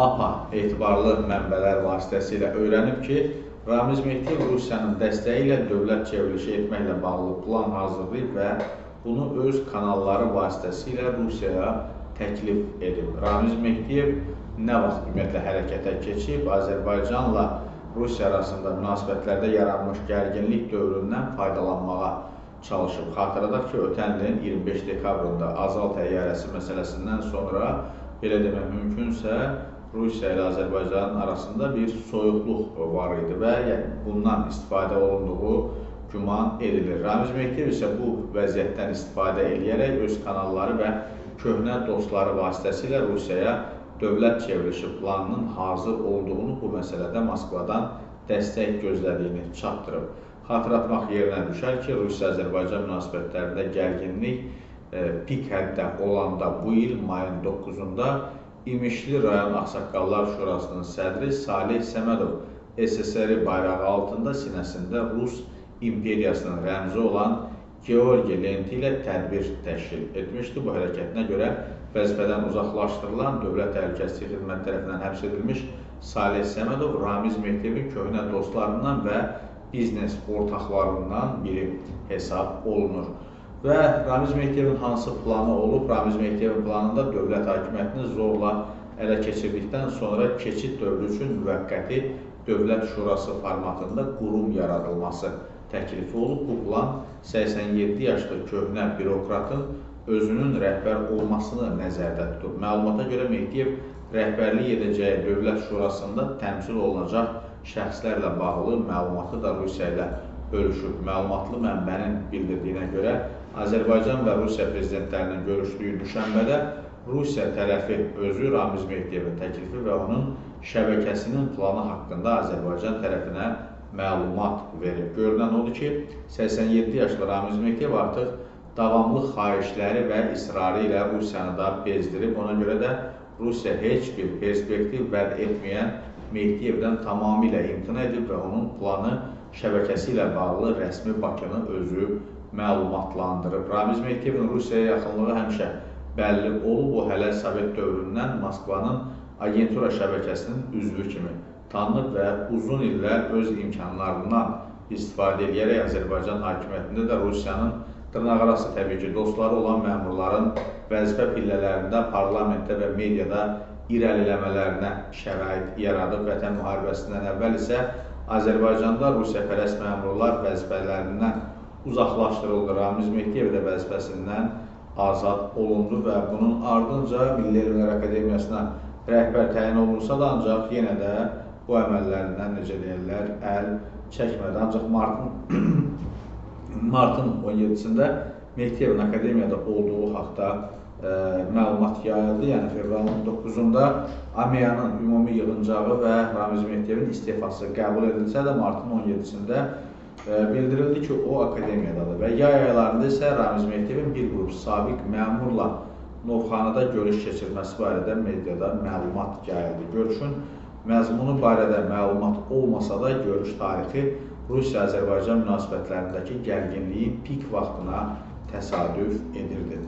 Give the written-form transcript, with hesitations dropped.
APA etibarlı mənbələr vasitəsilə öyrənib ki, Ramiz Mehdiyev Rusiyanın dəstəyi ilə dövlət çevrilişi etməklə bağlı plan hazırlayıb və bunu öz kanalları vasitəsilə Rusiyaya təklif edib. Ramiz Mehdiyev nə vaxt ümumiyyətlə hərəkətə keçib, Azərbaycanla Rusiya arasında münasibətlərdə yaranmış gərginlik dövründən faydalanmağa çalışıb. Xatırladaq ki, ötən ilin 25 dekabrında Azal təyyarəsi məsələsindən sonra, belə demək mümkünsə, Rusiya ilə Azərbaycanın arasında bir soyuqluq var idi və bundan istifadə olunduğu güman edilir. Ramiz Mehdiyev isə bu vəziyyətdən istifadə edərək öz kanalları və köhnə dostları vasitəsilə Rusiyaya dövlət çevrilişi planının hazır olduğunu bu məsələdə Moskvadan dəstək gözlədiyini çatdırıb. Xatırlatmaq yerinə düşər ki, Rusiya-Azərbaycan münasibətlərində gərginlik pik həddə olanda bu il mayın 9-unda İmişli rayon Ağsaqqallar Şurasının sədri Salih Səmədov SSR bayrağı altında sinəsində Rus imperiyasının rəmzi olan Georgi lenti ilə tədbir təşkil etmişdi. Bu hərəkətinə görə vəzifədən uzaqlaşdırılan Dövlət Təhlükəsizlik Xidməti tərəfindən həbs edilmiş Salih Səmədov Ramiz Mehdiyevin köhnə dostlarından və biznes ortaqlarından biri hesab olunur. Və Ramiz Mehdiyevin hansı planı olub? Ramiz Mehdiyevin planında dövlət hakimiyyətini zorla ələ keçirdikdən sonra keçid dövrü üçün müvəqqəti Dövlət Şurası formatında qurum yaradılması təklifi olub. Bu plan 87 yaşlı köhnə bürokratın özünün rəhbər olmasını nəzərdə tutub. Məlumata görə Mehdiyev rəhbərlik edəcəyi Dövlət Şurasında təmsil olunacaq şəxslərlə bağlı məlumatı da Rusiya ilə bölüşüb. Məlumatlı mənbənin bildirdiyinə görə Azərbaycan və Rusiya prezidentlərinin görüşdüyü düşənbədə Rusiya tərəfi özü Ramiz Mehdiyevin təklifi və onun şəbəkəsinin planı haqqında Azərbaycan tərəfinə məlumat verib. Görünən odur ki, 87 yaşlı Ramiz Mehdiyev artıq davamlı xahişləri və israrı ilə Rusiyanı da bezdirib. Ona görə də Rusiya heç bir perspektiv vəd etməyən Mehdiyevdən tamamilə imtina edib və onun planı şəbəkəsi ilə bağlı rəsmi Bakını özü məlumatlandırıb. Ramiz Mehdiyevin Rusiyaya yaxınlığı həmişə bəlli olub. O, hələ Sovet dövründən Moskvanın agentura şəbəkəsinin üzvü kimi tanınıb və uzun illər öz imkanlarından istifadə edərək Azərbaycan hakimiyyətində də Rusiyanın dırnaqarası təbii ki, dostları olan məmurların vəzifə pillələrində, parlamentdə və mediada irəliləmələrinə şərait yaradıb. Vətən müharibəsindən əvvəl isə Azərbaycanda Rusiyapərəst məmurlar vəzifələrindən uzaqlaşdırıldı. Ramiz Mehdiyev də vəzifəsindən azad olundu və bunun ardınca Milli Elmlər Akademiyasına rəhbər təyin olunsa da ancaq yenə də bu əməllərindən, necə deyirlər, əl çəkmədi. Ancaq martın 17-sində Mehdiyevin akademiyada olduğu haqda məlumat yayıldı. Yəni fevralın 9-unda AMİA-nın ümumi yığıncağı və Ramiz Mehdiyevin istifası qəbul edilsə də martın 17-sində bildirildi ki, o akademiyadadır və yay aylarında isə Ramiz Mehdiyevin bir qrup sabiq məmurla Novxanada görüş keçirməsi barədə mediada məlumat yayıldı. Görüşün məzmunu barədə məlumat olmasa da görüş tarixi Rusiya-Azərbaycan münasibətlərindəki gərginliyin pik vaxtına təsadüf edirdi.